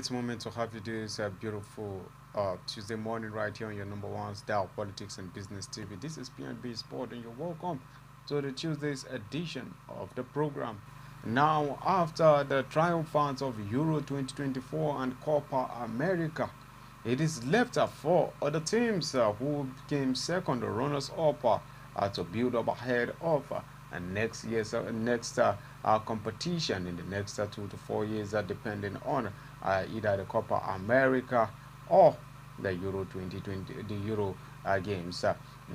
great moment to have you this beautiful Tuesday morning right here on your number one style Politics and Business TV. This is PNB Sport, and you're welcome to the Tuesday's edition of the program. Now, after the triumphants of Euro 2024 and Copa America, it is left for other teams who came second runners up to build up ahead of next year's competition in the next 2 to 4 years, depending on either the Copa America or the Euro 2020, the Euro games.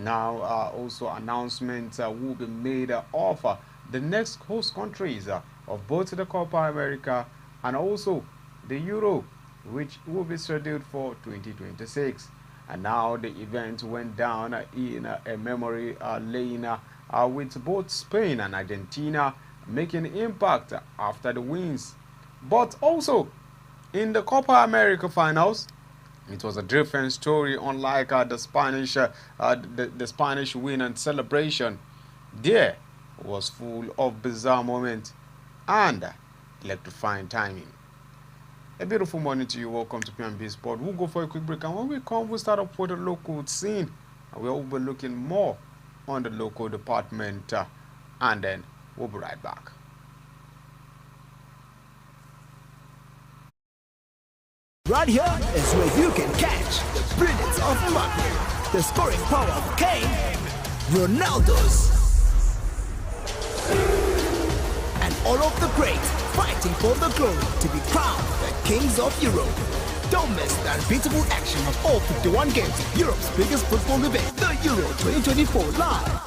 Now, also announcements will be made of the next host countries of both the Copa America and also the Euro, which will be scheduled for 2026. And now the event went down in a memory lane with both Spain and Argentina making impact after the wins. But also in the Copa America finals, it was a different story. Unlike the Spanish win and celebration, there was full of bizarre moments and electrifying timing. A beautiful morning to you. Welcome to PNB Sport. We'll go for a quick break, and when we come, we'll start up with the local scene. We'll be looking more on the local department, and then we'll be right back. Right here is where you can catch the brilliance of Mbappe, the scoring power of Kane, Ronaldo's, and all of the greats fighting for the glory to be crowned the kings of Europe. Don't miss the unbeatable action of all 51 games of Europe's biggest football event, the Euro 2024 live.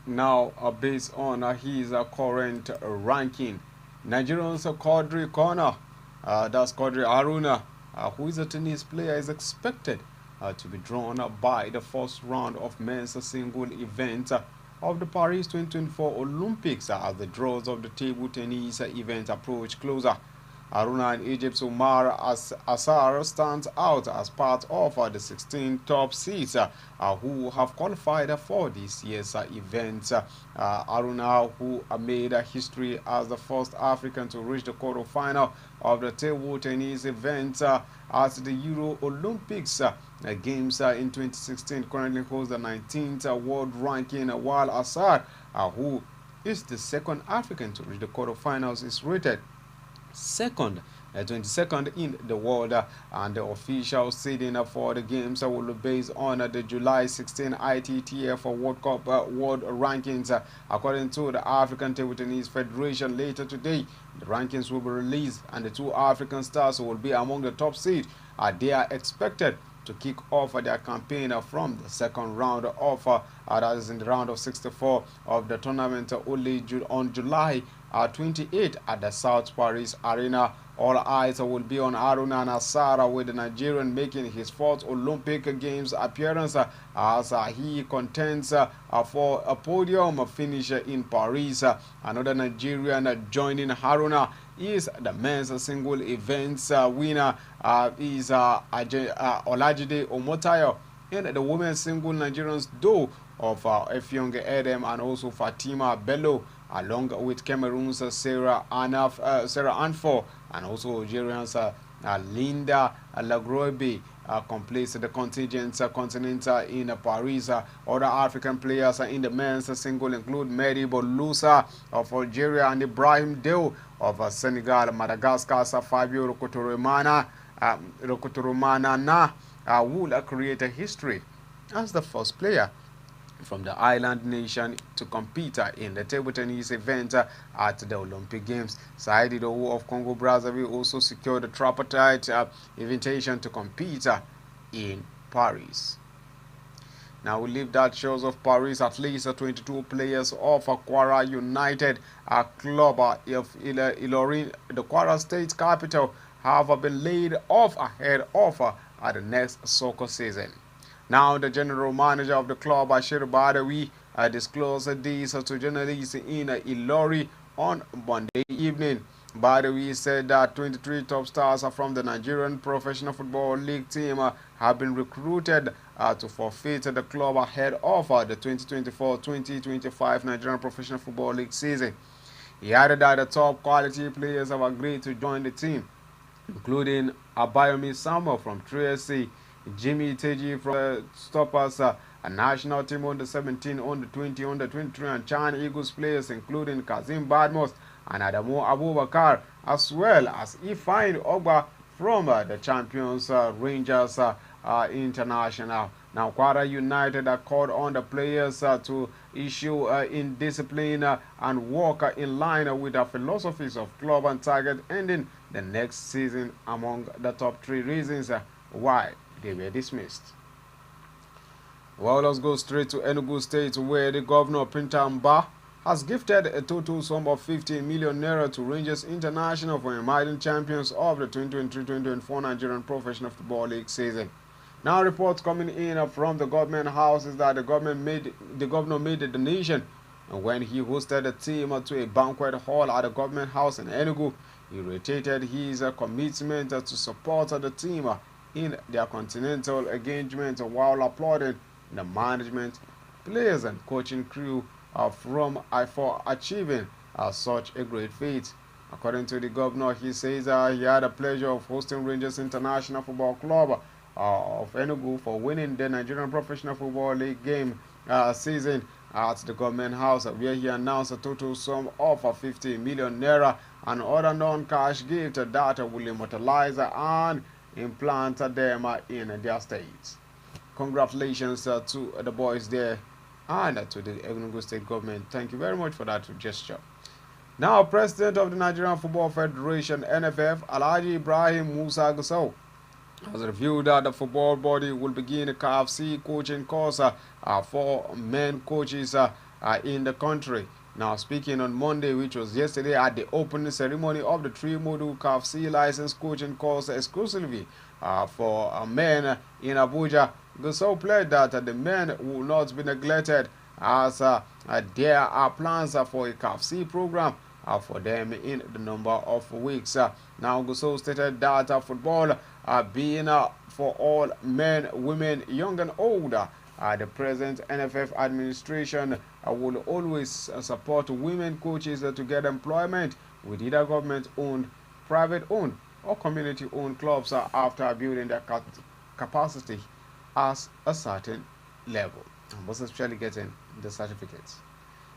Now, based on his current ranking, Nigerian's Quadri Corner, that's Quadri Aruna, who is a tennis player, is expected to be drawn by the first round of men's single event of the Paris 2024 Olympics as the draws of the table tennis event approach closer. Aruna and Egypt's Omar Assar stands out as part of the 16 top seeds who have qualified for this year's event. Aruna, who made history as the first African to reach the quarterfinal of the table tennis event at the Euro Olympics Games in 2016, currently holds the 19th world ranking, while Assar, who is the second African to reach the quarterfinals, is rated second, 22nd in the world, and the official seeding for the games will be based on the July 16 ITTF World Cup World Rankings. According to the African Table Tennis Federation, later today, the rankings will be released, and the two African stars will be among the top seed. They are expected to kick off their campaign from the second round of, that is in the round of 64 of the tournament, only on July 28 at the South Paris Arena. All eyes will be on Aruna and Assara, with the Nigerian making his fourth Olympic Games appearance as he contends for a podium finish in Paris. Another Nigerian joining Haruna is the men's single events winner is Olajide Omotayo. In the women's single, Nigerians duo of Effiong Edem and also Fatima Bello, along with Cameroon's Sarah Anfor and also Algerians Linda Lagrobe completes the contingent continent in Paris. Other African players in the men's single include Mehdi Bolusa of Algeria and Ibrahim Deo of Senegal. Madagascar's Fabio Rokotoromana will create a history as the first player from the island nation to compete in the table tennis event at the Olympic Games. Saidi Dowu of Congo Brazzaville also secured the tripartite invitation to compete in Paris. Now we leave that shores of Paris. At least 22 players of Kwara United club of Ilorin, the Kwara state capital, have been laid off ahead of the next soccer season. Now, the general manager of the club, Ashir Badawi, disclosed this to journalists in Ilori on Monday evening. By the way, he said that 23 top stars from the Nigerian Professional Football League team have been recruited to forfeit the club ahead of the 2024-2025 Nigerian Professional Football League season. He added that the top quality players have agreed to join the team, including Abayomi Samuel from 3SC, Jimmy Teji from the Stoppers, a national team under 17, under 20, under 23, and Chan Eagles players, including Kazim Badmos and Adamu Abubakar, as well as Ifeanyi Ogba from the champions Rangers International. Now, Kwara United called on the players to issue indiscipline and work in line with the philosophies of club and target ending the next season among the top 3 reasons why they were dismissed. Well, let's go straight to Enugu State, where the governor Pintamba has gifted a total sum of 15 million naira to Rangers International for emerging champions of the 2023-2024 Nigerian Professional Football League season. Now, reports coming in from the government house is that the governor made the donation, and when he hosted the team to a banquet hall at the government house in Enugu, he reiterated his commitment to support the team in their continental engagement while applauding the management, players, and coaching crew for achieving such a great feat. According to the governor, he says he had the pleasure of hosting Rangers International Football Club of Enugu for winning the Nigerian Professional Football League game season at the government house, where he announced a total sum of 50 million naira and other non-cash gifts that will immortalize and implant them in their states. Congratulations to the boys there and to the Enugu State government. Thank you very much for that gesture. Now, President of the Nigerian Football Federation, NFF, Alhaji Ibrahim Musa Gusau, has revealed that the football body will begin a CAFC coaching course for men coaches in the country. Now, speaking on Monday, which was yesterday, at the opening ceremony of the 3-module CAFC license coaching course exclusively for men in Abuja, Gusau pledged that the men will not be neglected, as there are plans for a CAFC program for them in the number of weeks. Now, Gusau stated that football being for all men, women, young and old, the present NFF administration will always support women coaches to get employment with either government-owned, private-owned, or community-owned clubs after building their capacity at a certain level, and most especially getting the certificates.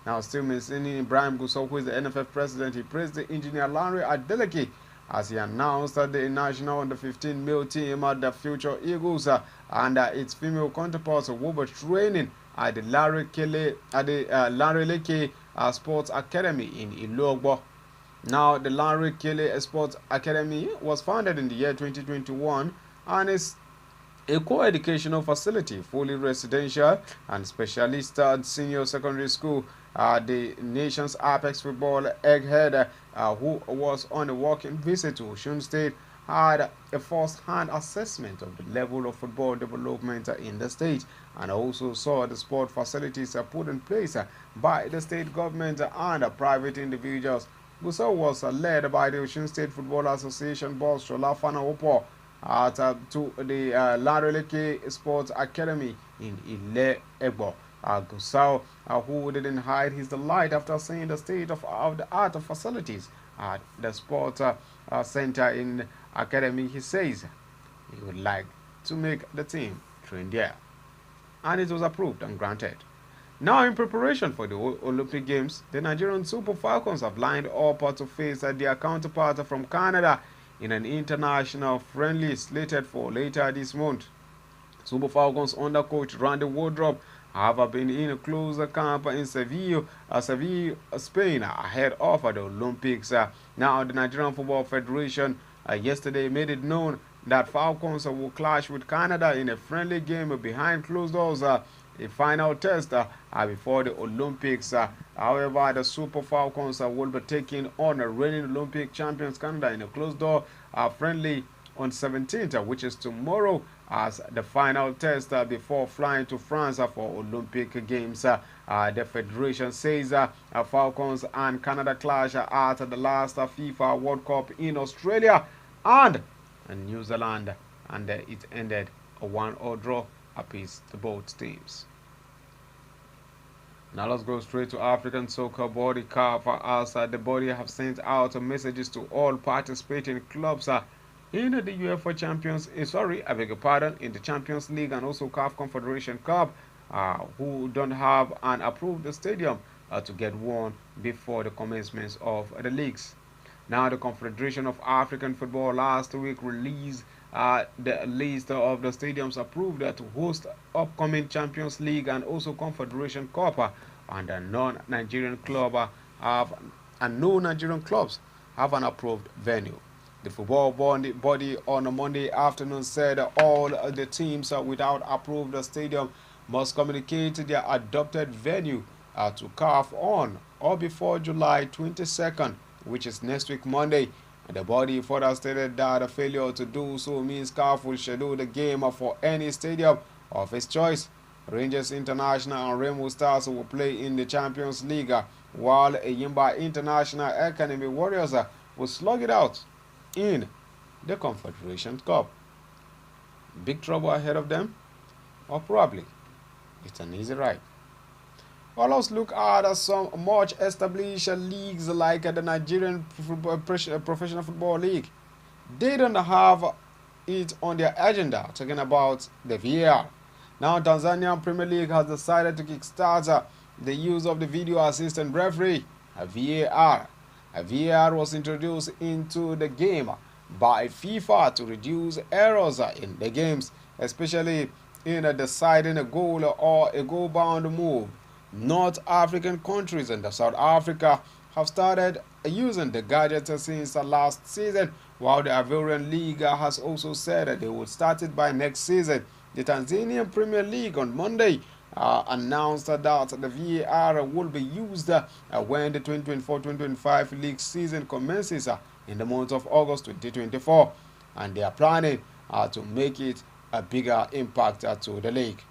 Now, still mentioning Ibrahim Gusau, who is the NFF president, he praised the engineer Lanre Adeleke as he announced that the national under-15 male team at the Future Eagles and its female counterparts will be training at the Lanre Leke Sports Academy in Ilogbo. Now, the Lanre Kele Sports Academy was founded in the year 2021 and is a co-educational facility, fully residential and specialist senior secondary school. The nation's apex football egghead, who was on a working visit to Osun State, had a first-hand assessment of the level of football development in the state, and also saw the sport facilities put in place by the state government and private individuals. Gusau was led by the Osun State Football Association boss Shola Fana-Opo to the Lanre Sports Academy in Ile-Egbo. Gusau, who didn't hide his delight after seeing the state of the art of facilities at the sports center in academy, he says he would like to make the team train there, and it was approved and granted. Now, in preparation for the Olympic Games, the Nigerian Super Falcons have lined up to face their counterpart from Canada in an international friendly slated for later this month. Super Falcons under coach Randy Wardrop have been in a close camp in Seville, Spain, ahead of the Olympics. Now, the Nigerian Football Federation yesterday made it known that Falcons will clash with Canada in a friendly game behind closed doors, a final test before the Olympics. However, the Super Falcons will be taking on the reigning Olympic champions Canada in a closed door friendly on 17th, which is tomorrow as the final test before flying to France for Olympic Games. The federation says Falcons and Canada clash at the last FIFA World Cup in Australia and New Zealand, and it ended a 1-1 draw apiece to both teams. Now let's go straight to African Soccer Body CAF, as the body have sent out messages to all participating clubs in the UEFA Champions, in the Champions League and also CAF Confederation Cup, who don't have an approved stadium to get one before the commencement of the leagues. Now, the Confederation of African Football last week released the list of the stadiums approved to host upcoming Champions League and also Confederation Cup, and no Nigerian clubs have an approved venue. The football body on a Monday afternoon said all the teams without approved stadium must communicate their adopted venue to CAF on or before July 22nd, which is next week Monday. And the body further stated that a failure to do so means CAF will schedule the game for any stadium of its choice. Rangers International and Remo Stars will play in the Champions League, while Yimba International Academy Warriors will slug it out in the Confederation Cup. Big trouble ahead of them? Or probably it's an easy ride. Well, let's look at some much established leagues like the Nigerian Professional Football League. They don't have it on their agenda, talking about the VAR. Now, Tanzania Premier League has decided to kickstart the use of the video assistant referee, a VAR. A VAR was introduced into the game by FIFA to reduce errors in the games, especially in deciding a goal or a goal-bound move. North African countries and South Africa have started using the gadget since last season, while the Ivorian League has also said that they will start it by next season. The Tanzanian Premier League on Monday announced that the VAR will be used when the 2024-2025 league season commences in the month of August 2024, and they are planning to make it a bigger impact to the league.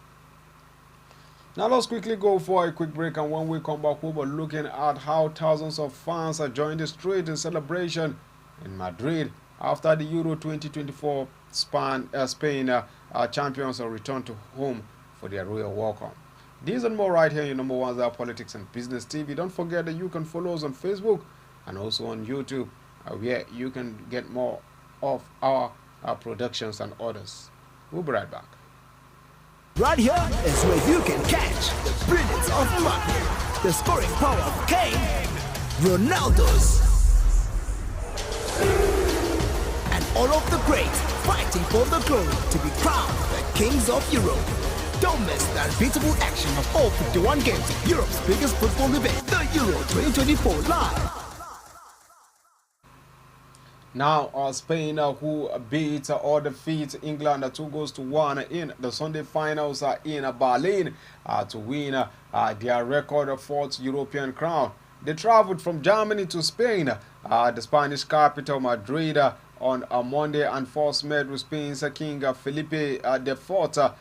Now let's quickly go for a quick break, and when we come back we'll be looking at how thousands of fans joined the street in celebration in Madrid after the Euro 2024 Spain champions returned to home for their royal welcome. These and more right here in number one, Politics and Business TV. Don't forget that you can follow us on Facebook and also on YouTube, where you can get more of our productions and orders. We'll be right back. Right here is where you can catch the brilliance of Mbappe, the scoring power of Kane, Ronaldo's, and all of the greats fighting for the glory to be crowned the kings of Europe. Don't miss the unbeatable action of all 51 games of Europe's biggest football event, the Euro 2024 live. Now, Spain, who beat or defeat England 2-1 in the Sunday finals in Berlin to win their record fourth European crown. They traveled from Germany to Spain, the Spanish capital Madrid, on a Monday, and first met with Spain's King Felipe IV,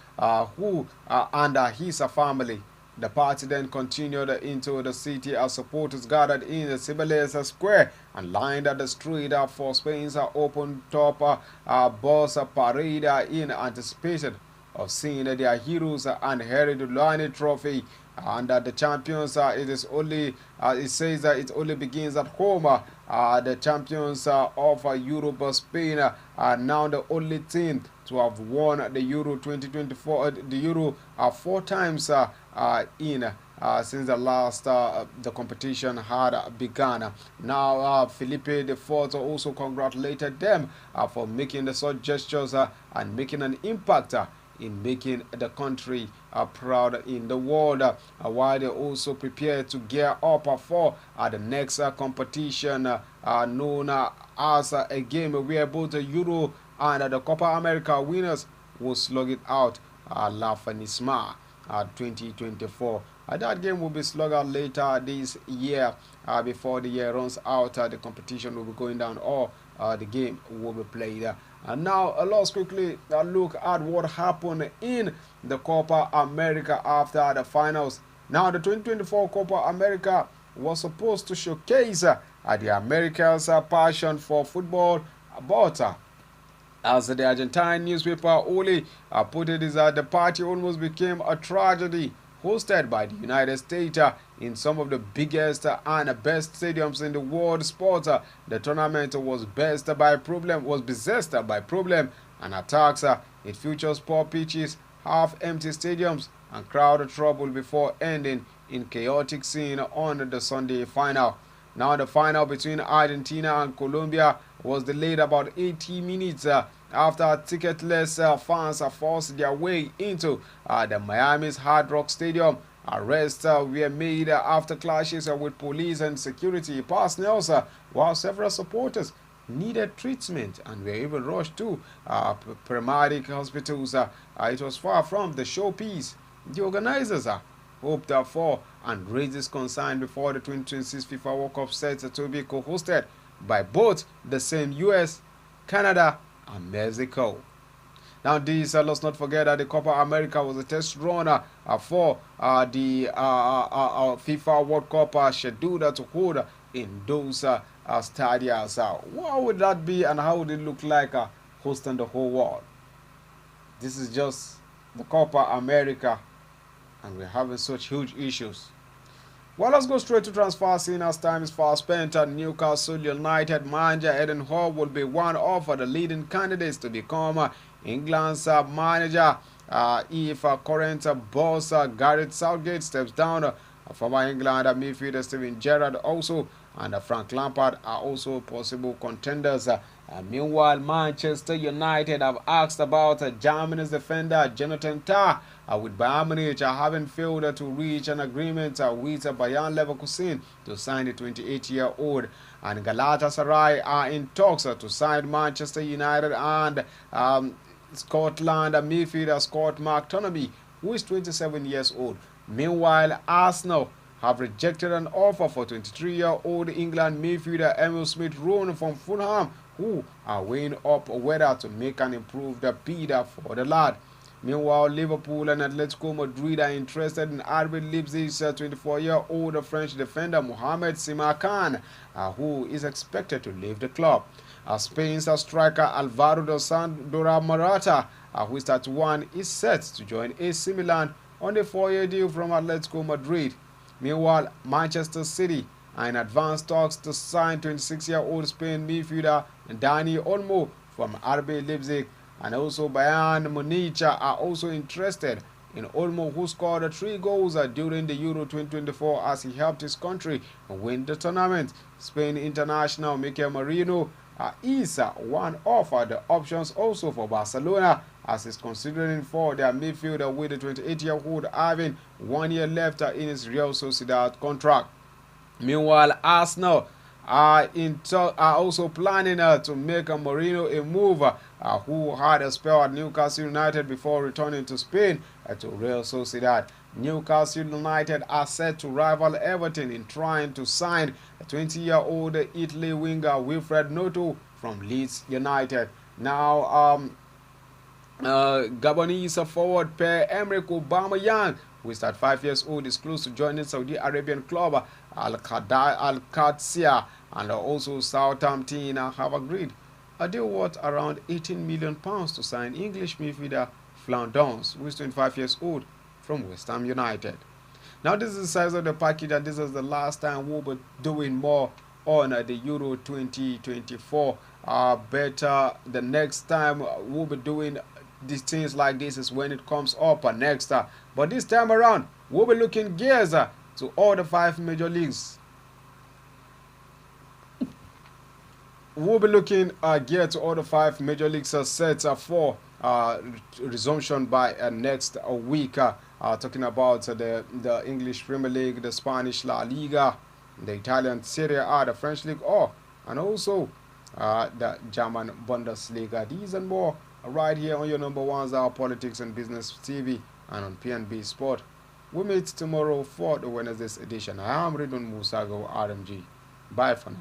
who and his family. The party then continued into the city as supporters gathered in the Cibeles Square and lined the street for Spain's open top bus parade in anticipation of seeing their heroes and Heritage Line Trophy. And the champions, it says that it only begins at home. The champions of Europe, Spain, are now the only team to have won the Euro 2024, the Euro 4 times since the last the competition had begun. Now, Felipe IV also congratulated them for making the such gestures and making an impact in making the country proud in the world, while they also prepare to gear up for the next competition known as a game where both the Euro and the Copa America winners will slug it out, La Fanisma 2024. That game will be slugged out later this year. Before the year runs out, the competition will be going down, or the game will be played And now let's quickly look at what happened in the Copa America after the finals. Now the 2024 Copa America was supposed to showcase the Americans' passion for football, but as the Argentine newspaper Oli put it, is that the party almost became a tragedy, hosted by the United States in some of the biggest and best stadiums in the world sports. The tournament was beset by problem and attacks. It features poor pitches, half-empty stadiums, and crowd trouble before ending in chaotic scene on the Sunday final. Now the final between Argentina and Colombia was delayed about 80 minutes after ticketless fans forced their way into the Miami's Hard Rock Stadium. Arrests were made after clashes with police and security personnel, while several supporters needed treatment and were even rushed to paramedic hospitals. It was far from the showpiece the organizers hoped for and raised this concern before the 2026 FIFA World Cup set to be co-hosted by both the same US, Canada, and Mexico. Now this, let's not forget that the Copa America was a test run for the FIFA World Cup scheduled to hold in those stadiums. What would that be and how would it look like hosting the whole world? This is just the Copa America and we're having such huge issues. Well, let's go straight to transfer scene as time is fast spent. Newcastle United manager Eden Hall will be one of the leading candidates to become England's manager if current boss Gareth Southgate steps down. Former England midfielder Steven Gerrard also and Frank Lampard are also possible contenders. Meanwhile, Manchester United have asked about Germany's defender Jonathan Tah, with Bayern Munich having failed to reach an agreement with Bayern Leverkusen to sign the 28-year-old. And Galatasaray are in talks to sign Manchester United and Scotland midfielder Scott McTominay, who is 27 years old. Meanwhile, Arsenal have rejected an offer for 23-year-old England midfielder Emil Smith-Rowe from Fulham, who are weighing up whether to make an improved bid for the lad. Meanwhile, Liverpool and Atletico Madrid are interested in RB Leipzig's 24-year-old French defender Mohamed Simakan, who is expected to leave the club. Spain's striker Alvaro dos Santos Morata, who is 31, is set to join AC Milan on a 4-year deal from Atletico Madrid. Meanwhile, Manchester City are in advanced talks to sign 26-year-old Spain midfielder Dani Olmo from RB Leipzig, and also Bayern Munich are also interested in Olmo, who scored 3 goals during the Euro 2024 as he helped his country win the tournament. Spain international Mikel Merino is one of the options also for Barcelona, as is considering for their midfielder with the 28-year-old having 1 year left in his Real Sociedad contract. Meanwhile, Arsenal are also planning to make Mourinho a move, who had a spell at Newcastle United before returning to Spain to Real Sociedad. Newcastle United are set to rival Everton in trying to sign a 20-year-old Italy winger Wilfred Noto from Leeds United. Now, Gabonese forward Pierre-Emerick Aubameyang, who is 5 years old, is close to joining Saudi Arabian club Al-Qadsiya, and also Southampton have agreed a deal worth around £18 million to sign English midfielder Flandons, who is 25 years old, from West Ham United. Now this is the size of the package, and this is the last time we'll be doing more on the Euro 2024. Better the next time we'll be doing these things like this is when it comes up next. But this time around, we'll be looking gears to all the 5 major leagues. We'll be looking geared to all the 5 major leagues set for resumption by next week. Talking about the English Premier League, the Spanish La Liga, the Italian Serie A, the French League, and also the German Bundesliga. These and more right here on your number ones, our Politics and Business TV and on PNB Sport. We meet tomorrow for the Wednesday's edition. I am Ridwan Musago, RMG. Bye for now.